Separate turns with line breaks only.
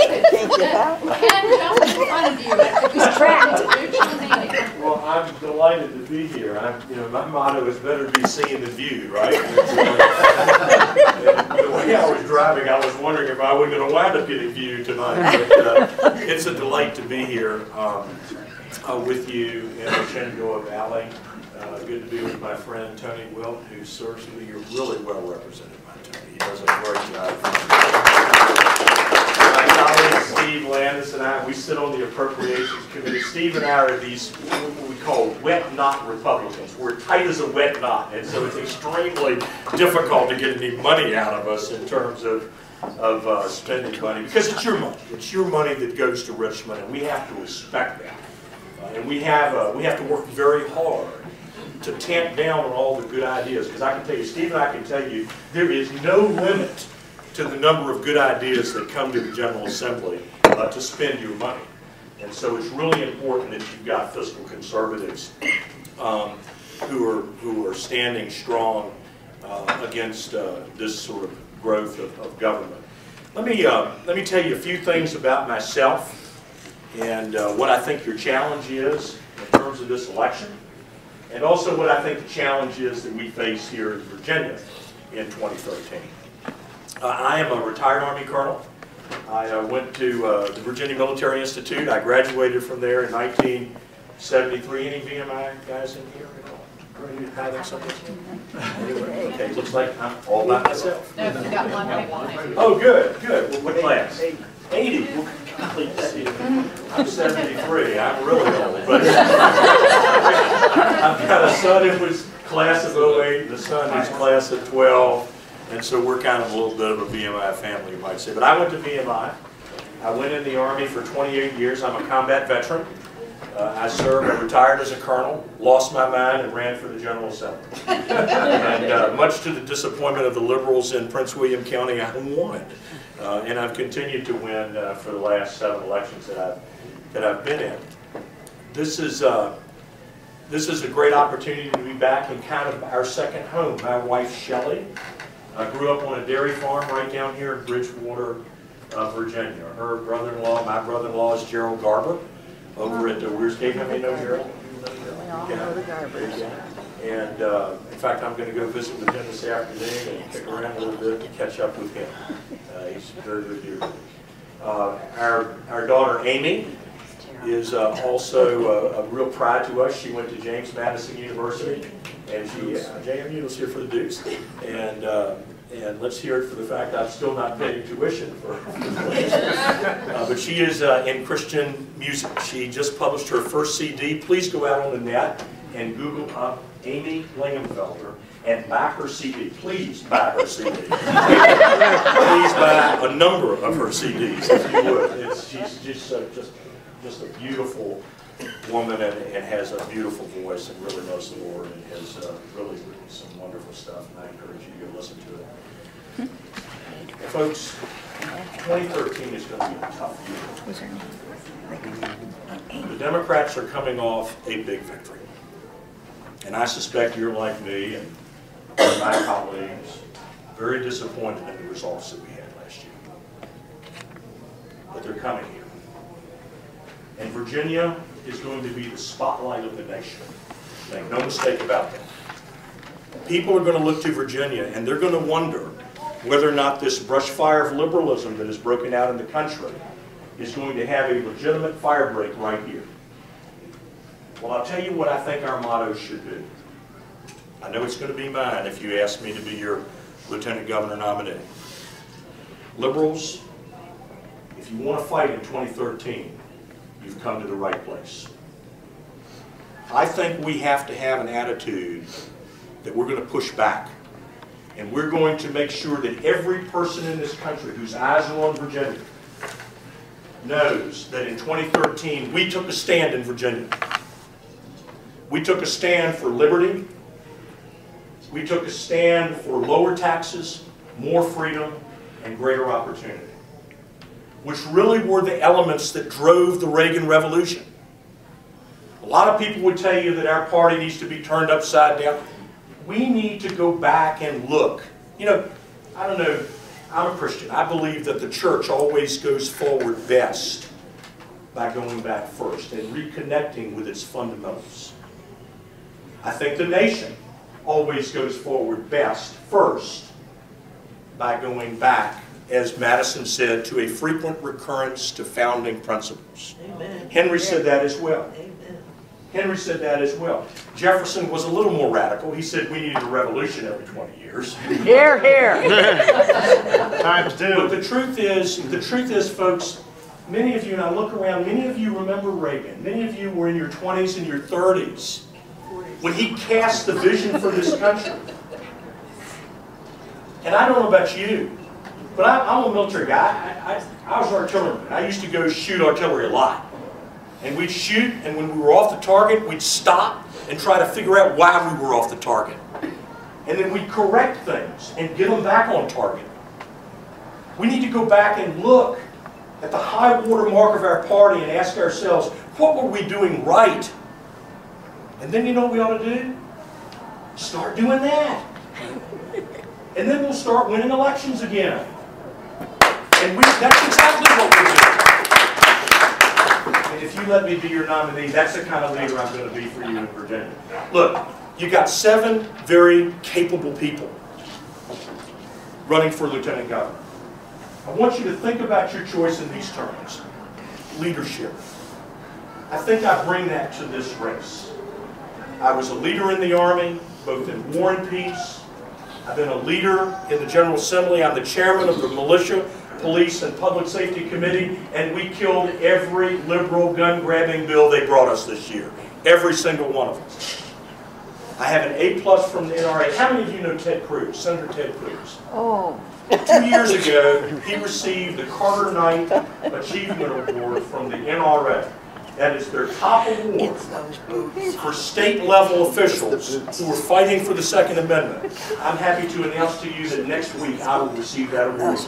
Can't get out.
He's trapped.
Well, I'm delighted to be here. My motto is better to be seen than viewed, right? And the way I was driving, I was wondering if I wasn't going to wind up getting viewed tonight. But, it's a delight to be here with you in the Shenandoah Valley. Good to be with my friend Tony Wilt, who serves me. You're really well represented by Tony. He does a great job. My colleague Steve Landis and I, we sit on the Appropriations Committee. Steve and I are these, what we call wet knot Republicans. We're tight as a wet knot, and so it's extremely difficult to get any money out of us in terms of spending money, because it's your money. It's your money that goes to Richmond, and we have to respect that. And we have to work very hard to tamp down on all the good ideas, because I can tell you, Steve and I can tell you, there is no limit to the number of good ideas that come to the General Assembly to spend your money. And so it's really important that you've got fiscal conservatives who are standing strong against this sort of growth of government. Let me tell you a few things about myself and what I think your challenge is in terms of this election, and also what I think the challenge is that we face here in Virginia in 2013. I am a retired Army colonel. I went to the Virginia Military Institute. I graduated from there in 1973. Any VMI guys in here at all? Ready to have something? Anyway, okay, looks like I'm all by myself.
No, you got one right.
Oh, good, good. Well, what class? 80. Well, golly, I'm 73. I'm really old. But I've got a son who was class of 08, the son who's class of 12. And so we're kind of a little bit of a VMI family, you might say. But I went to VMI. I went in the Army for 28 years. I'm a combat veteran. I served, I retired as a colonel, lost my mind, and ran for the General Assembly. And much to the disappointment of the liberals in Prince William County, I won. And I've continued to win for the last 7 elections that I've been in. This is a great opportunity to be back in kind of our second home. My wife, Shelley, grew up on a dairy farm right down here in Bridgewater, Virginia. Her brother-in-law, my brother-in-law, is Gerald Garber over at Weir's Gate. How many know Gerald?
We all know the Garbers.
And in fact, I'm going to go visit with him this afternoon and kick around a little bit and catch up with him. He's very good here. Our daughter Amy is also a real pride to us. She went to James Madison University, and JMU was here for the Dukes. And let's hear it for the fact I'm still not paying tuition for but she is in Christian music. She just published her first CD. Please go out on the net and Google up Amy Lingamfelter and buy her CD. Please buy her CD. Please buy a number of her CDs if you would. She's just a beautiful woman and has a beautiful voice and really knows the Lord and has really written some wonderful stuff, and I encourage you to go listen to it. Folks, 2013 is going to be a tough year. The Democrats are coming off a big victory. And I suspect you're like me and my colleagues, very disappointed in the results that we had last year. But they're coming here. And Virginia is going to be the spotlight of the nation. Make no mistake about that. People are going to look to Virginia and they're going to wonder whether or not this brush fire of liberalism that has broken out in the country is going to have a legitimate fire break right here. Well, I'll tell you what I think our motto should be. I know it's going to be mine if you ask me to be your Lieutenant Governor nominee. Liberals, if you want to fight in 2013, you've come to the right place. I think we have to have an attitude that we're going to push back. And we're going to make sure that every person in this country whose eyes are on Virginia knows that in 2013 we took a stand in Virginia. We took a stand for liberty. We took a stand for lower taxes, more freedom, and greater opportunity, which really were the elements that drove the Reagan Revolution. A lot of people would tell you that our party needs to be turned upside down. We need to go back and look. You know, I don't know I'm a Christian. I believe that the church always goes forward best by going back first and reconnecting with its fundamentals. I think the nation always goes forward best first by going back, as Madison said, to a frequent recurrence to founding principles.
Amen.
Henry said that as well.
Amen.
Henry said that as well. Jefferson was a little more radical. He said we needed a revolution every 20 years.
Here, here.
Times two.
But the truth is, folks, many of you, and I look around, many of you remember Reagan. Many of you were in your 20s and your 30s when he cast the vision for this country. And I don't know about you, but I'm a military guy. I was an artilleryman. I used to go shoot artillery a lot. And we'd shoot, and when we were off the target, we'd stop and try to figure out why we were off the target. And then we'd correct things and get them back on target. We need to go back and look at the high water mark of our party and ask ourselves, what were we doing right? And then you know what we ought to do? Start doing that. And then we'll start winning elections again. And that's exactly what we're doing. And if you let me be your nominee, that's the kind of leader I'm going to be for you in Virginia. Look, you got 7 very capable people running for lieutenant governor. I want you to think about your choice in these terms. Leadership. I think I bring that to this race. I was a leader in the Army, both in war and peace. I've been a leader in the General Assembly. I'm the chairman of the Militia, Police, and Public Safety Committee, and we killed every liberal gun-grabbing bill they brought us this year. Every single one of them. I have an A+ from the NRA. How many of you know Ted Cruz, Senator Ted Cruz?
Oh.
2 years ago, he received the Carter Knight Achievement Award from the NRA. That is their top award for state-level officials who are fighting for the Second Amendment. I'm happy to announce to you that next week I will receive that award.